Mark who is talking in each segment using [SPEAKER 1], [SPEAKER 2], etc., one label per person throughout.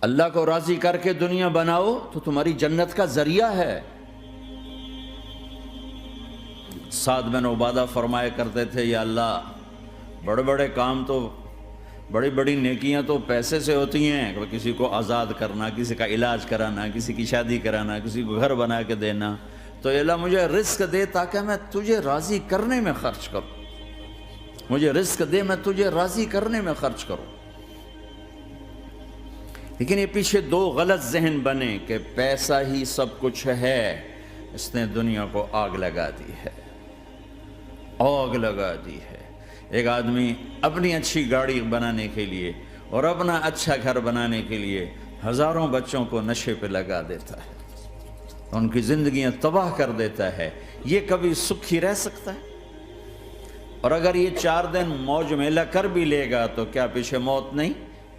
[SPEAKER 1] اللہ کو راضی کر کے دنیا بناؤ تو تمہاری جنت کا ذریعہ ہے۔ سعد بن عبادہ فرمایا کرتے تھے، یا اللہ بڑے بڑے کام تو، بڑی بڑی نیکیاں تو پیسے سے ہوتی ہیں، کسی کو آزاد کرنا، کسی کا علاج کرانا، کسی کی شادی کرانا، کسی کو گھر بنا کے دینا، تو یا اللہ مجھے رزق دے تاکہ میں تجھے راضی کرنے میں خرچ کروں، مجھے رزق دے میں تجھے راضی کرنے میں خرچ کروں۔ لیکن یہ پیچھے دو غلط ذہن بنے کہ پیسہ ہی سب کچھ ہے، اس نے دنیا کو آگ لگا دی ہے، آگ لگا دی ہے۔ ایک آدمی اپنی اچھی گاڑی بنانے کے لیے اور اپنا اچھا گھر بنانے کے لیے ہزاروں بچوں کو نشے پہ لگا دیتا ہے، ان کی زندگیاں تباہ کر دیتا ہے۔ یہ کبھی سکھی رہ سکتا ہے؟ اور اگر یہ 4 دن موج میلہ کر بھی لے گا تو کیا پیچھے موت نہیں؟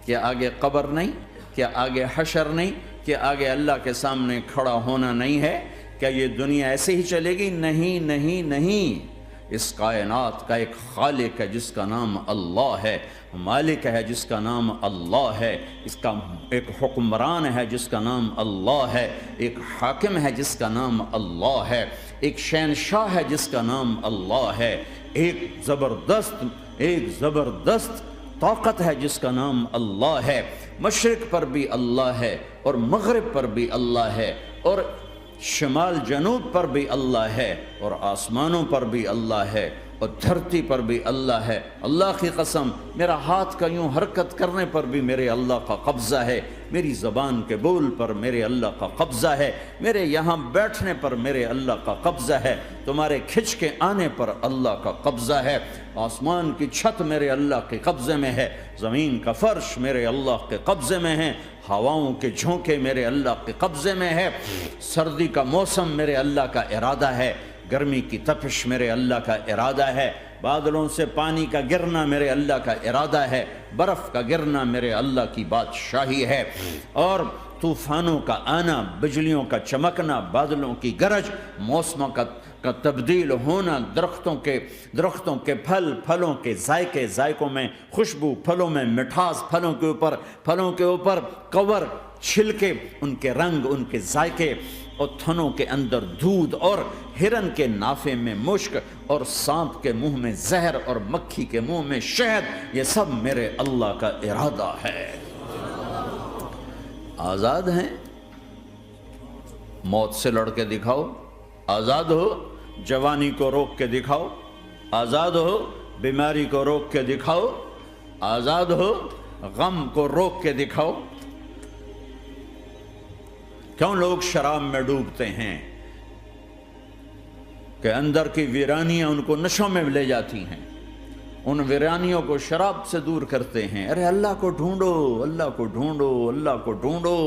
[SPEAKER 1] کیا آگے قبر نہیں؟ کیا آگے حشر نہیں؟ کیا آگے اللہ کے سامنے کھڑا ہونا نہیں ہے؟ کیا یہ دنیا ایسے ہی چلے گی؟ نہیں نہیں نہیں، اس کائنات کا ایک خالق ہے جس کا نام اللہ ہے، مالک ہے جس کا نام اللہ ہے، اس کا ایک حکمران ہے جس کا نام اللہ ہے، ایک حاکم ہے جس کا نام اللہ ہے، ایک شہنشاہ ہے جس کا نام اللہ ہے، ایک زبردست طاقت ہے جس کا نام اللہ ہے۔ مشرق پر بھی اللہ ہے اور مغرب پر بھی اللہ ہے اور شمال جنوب پر بھی اللہ ہے اور آسمانوں پر بھی اللہ ہے اور دھرتی پر بھی اللہ ہے۔ اللہ کی قسم، میرا ہاتھ کا یوں حرکت کرنے پر بھی میرے اللہ کا قبضہ ہے، میری زبان کے بول پر میرے اللہ کا قبضہ ہے، میرے یہاں بیٹھنے پر میرے اللہ کا قبضہ ہے، تمہارے کھچ کے آنے پر اللہ کا قبضہ ہے۔ آسمان کی چھت میرے اللہ کے قبضے میں ہے، زمین کا فرش میرے اللہ کے قبضے میں ہے، ہواؤں کے جھونکے میرے اللہ کے قبضے میں ہے، سردی کا موسم میرے اللہ کا ارادہ ہے، گرمی کی تپش میرے اللہ کا ارادہ ہے، بادلوں سے پانی کا گرنا میرے اللہ کا ارادہ ہے، برف کا گرنا میرے اللہ کی بادشاہی ہے، اور طوفانوں کا آنا، بجلیوں کا چمکنا، بادلوں کی گرج، موسموں کا تبدیل ہونا، درختوں کے پھلوں کے ذائقوں میں خوشبو، پھلوں میں مٹھاس، پھلوں کے اوپر کور، چھلکے، ان کے رنگ، ان کے ذائقے، اور تھنوں کے اندر دودھ، اور ہرن کے نافے میں مشک، اور سانپ کے منہ میں زہر، اور مکھی کے منہ میں شہد، یہ سب میرے اللہ کا ارادہ ہے۔ آزاد ہیں؟ موت سے لڑ کے دکھاؤ، آزاد ہو، جوانی کو روک کے دکھاؤ، آزاد ہو، بیماری کو روک کے دکھاؤ، آزاد ہو، غم کو روک کے دکھاؤ۔ کیوں لوگ شراب میں ڈوبتے ہیں؟ کہ اندر کی ویرانیاں ان کو نشوں میں لے جاتی ہیں، ان ویرانیوں کو شراب سے دور کرتے ہیں۔ ارے اللہ کو ڈھونڈو، اللہ کو ڈھونڈو، اللہ کو ڈھونڈو۔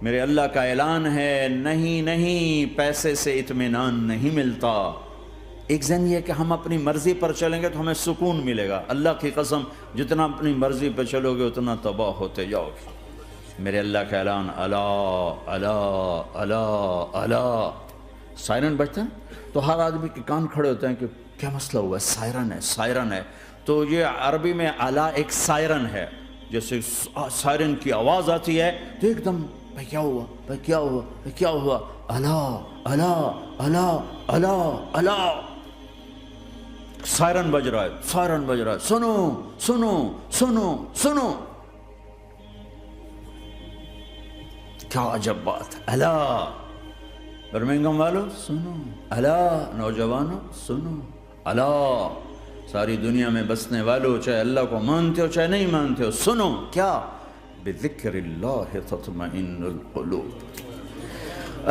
[SPEAKER 1] میرے اللہ کا اعلان ہے، نہیں پیسے سے اطمینان نہیں ملتا۔ ایک ذہن یہ کہ ہم اپنی مرضی پر چلیں گے تو ہمیں سکون ملے گا۔ اللہ کی قسم، جتنا اپنی مرضی پر چلو گے اتنا تباہ ہوتے جاؤ گے۔ میرے اللہ کا اعلان، اللہ اللہ اللہ اللہ، سائرن بجتا ہے تو ہر آدمی کے کان کھڑے ہوتے ہیں کہ کیا مسئلہ ہوا ہے، سائرن ہے۔ تو یہ عربی میں اعلیٰ ایک سائرن ہے، جیسے سائرن کی آواز آتی ہے تو ایک دم بھائی کیا ہوا، اللہ اللہ اللہ اللہ اللہ، سائرن بج رہا ہے، سنو سنو سنو سنو، کیا عجب بات ہے۔ اللہ برمنگم والو سنو، اللہ نوجوانوں سنو، اللہ ساری دنیا میں بسنے والو، چاہے اللہ کو مانتے ہو چاہے نہیں مانتے ہو، سنو، کیا؟ بذکر اللہ تطمئن القلوب،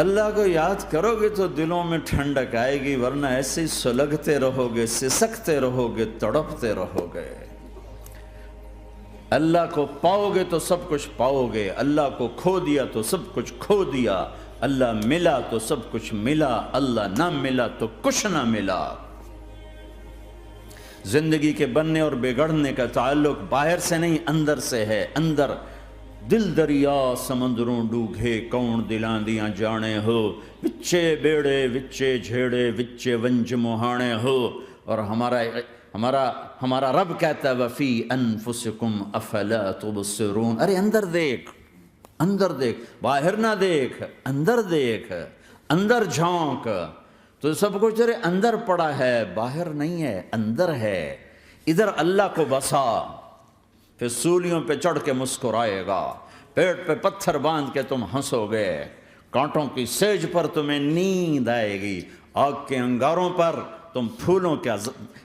[SPEAKER 1] اللہ کو یاد کرو گے تو دلوں میں ٹھنڈک آئے گی، ورنہ ایسے ہی سلگتے رہو گے، سسکتے رہو گے، تڑپتے رہو گے۔ اللہ کو پاؤ گے تو سب کچھ پاؤ گے، اللہ کو کھو دیا تو سب کچھ کھو دیا، اللہ ملا تو سب کچھ ملا، اللہ نہ ملا تو کچھ نہ ملا۔ زندگی کے بننے اور بگڑنے کا تعلق باہر سے نہیں اندر سے ہے۔ اندر دل دریا سمندروں ڈوگے، کون دلاں دیاں جانے ہو، وچے بیڑے وچے جھیڑے وچے ونج مہانے ہو۔ اور ہمارا رب کہتا ہے وفی انفسکم افلا تبصرون، ارے اندر دیکھ، اندر دیکھ، باہر نہ دیکھ، اندر دیکھ، اندر جھونک. تو سب کچھ تیرے اندر پڑا ہے، باہر نہیں ہے، اندر ہے. ادھر اللہ کو بسا، پھر سولیوں پہ چڑھ کے مسکرائے گا، پیٹ پہ پتھر باندھ کے تم ہنسو گے، کانٹوں کی سیج پر تمہیں نیند آئے گی، آگ کے انگاروں پر تم پھولوں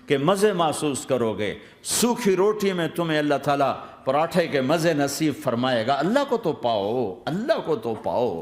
[SPEAKER 1] کے مزے محسوس کرو گے، سوکھی روٹی میں تمہیں اللہ تعالیٰ پراٹھے کے مزے نصیب فرمائے گا. اللہ کو تو پاؤ، اللہ کو تو پاؤ.